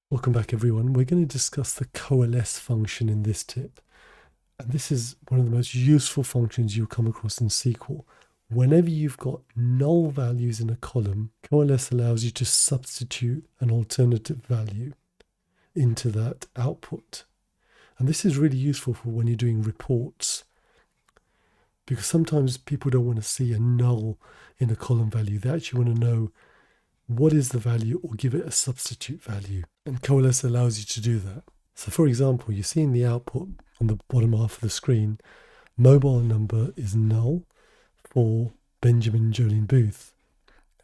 Welcome back everyone. We're going to discuss the coalesce function in this tip. And this is one of the most useful functions you'll come across in SQL. Whenever you've got null values in a column, coalesce allows you to substitute an alternative value into that output. And this is really useful for when you're doing reports, because sometimes people don't want to see a null in a column value. They actually want to know what is the value or give it a substitute value. And coalesce allows you to do that. So for example, you see in the output on the bottom half of the screen, mobile number is null for Benjamin Jolene Booth.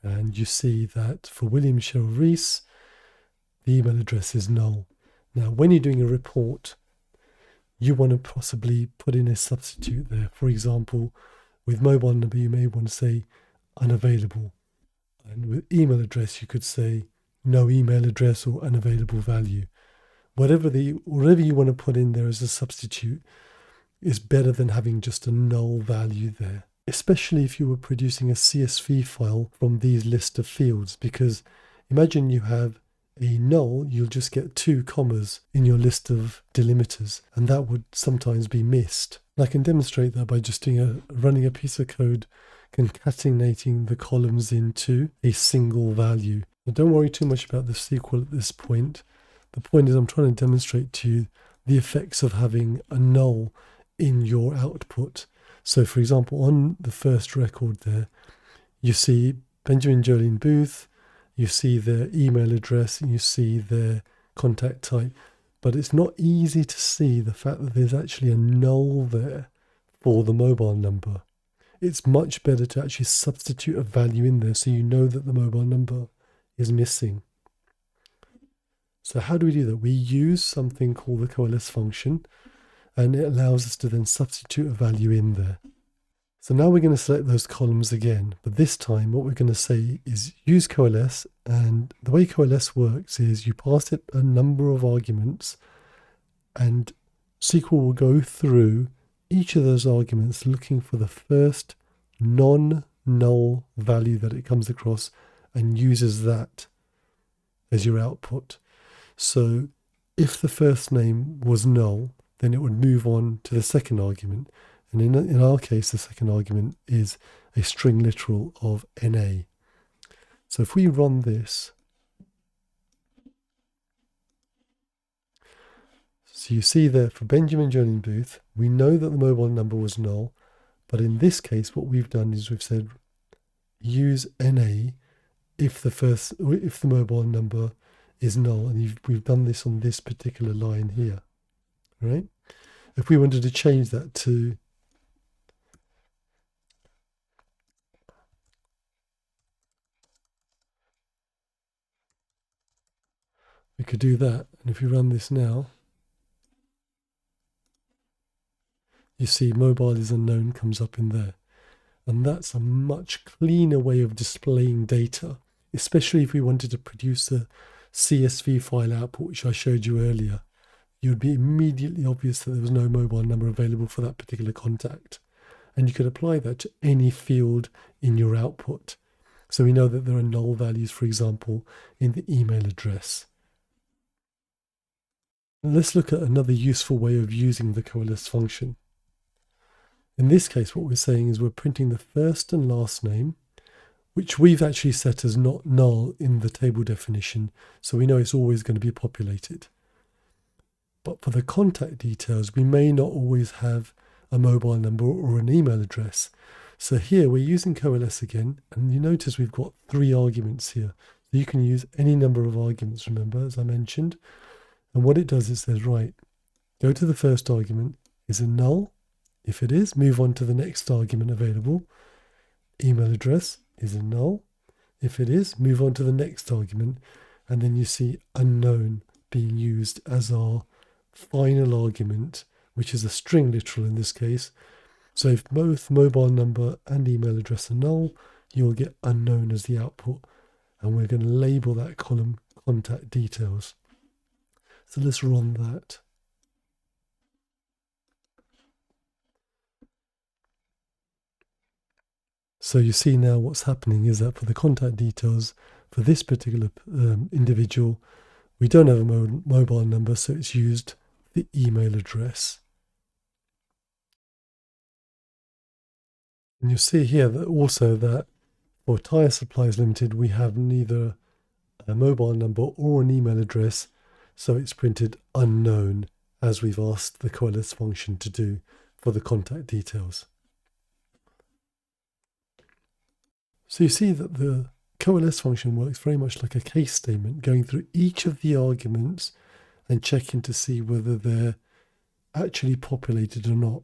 And you see that for William Cheryl Rees, the email address is null. Now, when you're doing a report, you want to possibly put in a substitute there. For example, with mobile number, you may want to say unavailable. And with email address, you could say no email address or unavailable value. Whatever you want to put in there as a substitute is better than having just a null value there, especially if you were producing a CSV file from these list of fields, because imagine you have a null, you'll just get 2 commas in your list of delimiters, and that would sometimes be missed. And I can demonstrate that by just running a piece of code concatenating the columns into a single value. Now, don't worry too much about the SQL at this point. The point is I'm trying to demonstrate to you the effects of having a null in your output. So for example, on the first record there, you see Benjamin Jolene Booth, you see their email address, and you see their contact type, but it's not easy to see the fact that there's actually a null there for the mobile number. It's much better to actually substitute a value in there so you know that the mobile number is missing. So how do we do that? We use something called the coalesce function, and it allows us to then substitute a value in there. So now we're going to select those columns again, but this time what we're going to say is use coalesce, and the way coalesce works is you pass it a number of arguments, and SQL will go through each of those arguments looking for the first non-null value that it comes across and uses that as your output. So if the first name was null, then it would move on to the second argument. And in our case, the second argument is a string literal of NA. So if we run this, so you see there for Benjamin Jolene Booth, we know that the mobile number was null, but in this case, what we've done is we've said use NA if the mobile number is null, and we've done this on this particular line here, right? If we wanted to change that to we could do that, and if we run this now, you see mobile is unknown comes up in there. And that's a much cleaner way of displaying data, especially if we wanted to produce a CSV file output, which I showed you earlier. It would be immediately obvious that there was no mobile number available for that particular contact. And you could apply that to any field in your output. So we know that there are null values, for example, in the email address. Let's look at another useful way of using the coalesce function. In this case, what we're saying is we're printing the first and last name, which we've actually set as not null in the table definition, so we know it's always going to be populated. But for the contact details, we may not always have a mobile number or an email address. So here we're using coalesce again, and you notice we've got 3 arguments here. So you can use any number of arguments, remember, as I mentioned. And what it does is it says, right, go to the first argument. Is it null? If it is, move on to the next argument available. Email address is a null. If it is, move on to the next argument. And then you see unknown being used as our final argument, which is a string literal in this case. So if both mobile number and email address are null, you'll get unknown as the output. And we're going to label that column contact details. So let's run that. So you see now what's happening is that for the contact details for this particular individual, We don't have a mobile number, so it's used the email address. And you'll see here that also that for Tyre Supplies Limited, we have neither a mobile number or an email address, so it's printed unknown, as we've asked the COALESCE function to do for the contact details. So you see that the COALESCE function works very much like a case statement, going through each of the arguments and checking to see whether they're actually populated or not.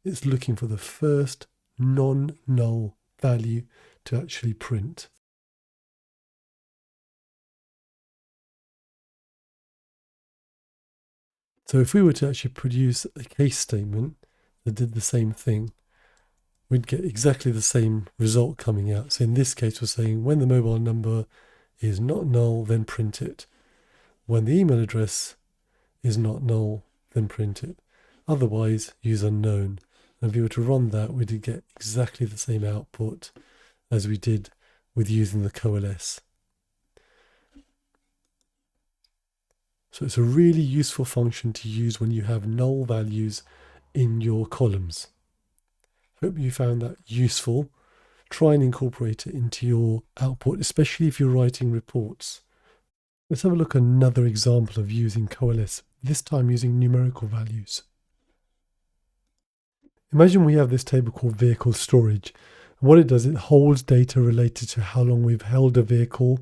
It's looking for the first non-null value to actually print. So if we were to actually produce a case statement that did the same thing, we'd get exactly the same result coming out. So in this case, we're saying when the mobile number is not null, then print it. When the email address is not null, then print it. Otherwise, use unknown. And if we were to run that, we'd get exactly the same output as we did with using the COALESCE. So it's a really useful function to use when you have null values in your columns. Hope you found that useful. Try and incorporate it into your output, especially if you're writing reports. Let's have a look at another example of using COALESCE, this time using numerical values. Imagine we have this table called vehicle storage. And what it does, it holds data related to how long we've held a vehicle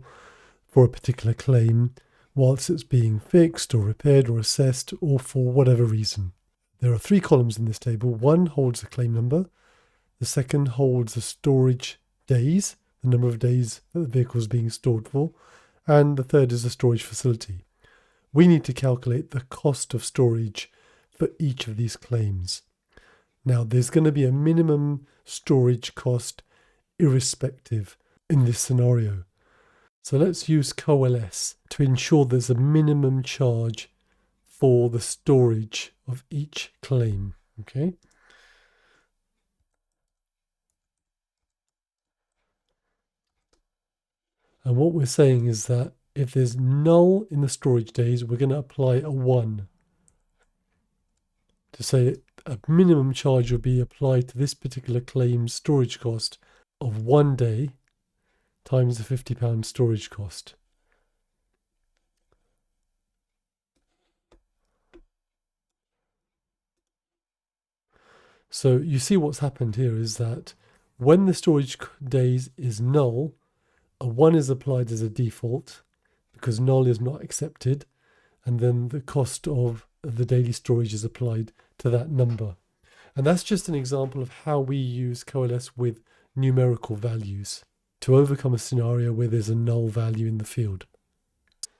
for a particular claim, whilst it's being fixed or repaired or assessed or for whatever reason. There are 3 columns in this table. One holds the claim number. The second holds the storage days, the number of days that the vehicle is being stored for. And the third is the storage facility. We need to calculate the cost of storage for each of these claims. Now, there's going to be a minimum storage cost irrespective in this scenario. So let's use COALESCE to ensure there's a minimum charge for the storage of each claim. Okay. And what we're saying is that if there's null in the storage days, we're going to apply a 1 to say a minimum charge will be applied to this particular claim's storage cost of 1 day times the £50 storage cost. So you see what's happened here is that when the storage days is null, a 1 is applied as a default because null is not accepted, and then the cost of the daily storage is applied to that number. And that's just an example of how we use COALESCE with numerical values to overcome a scenario where there's a null value in the field.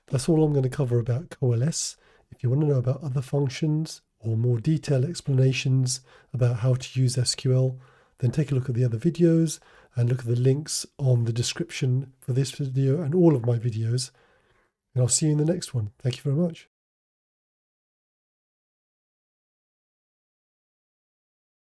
That's all I'm going to cover about COALESCE. If you want to know about other functions or more detailed explanations about how to use SQL, then take a look at the other videos and look at the links on the description for this video and all of my videos. And I'll see you in the next one. Thank you very much.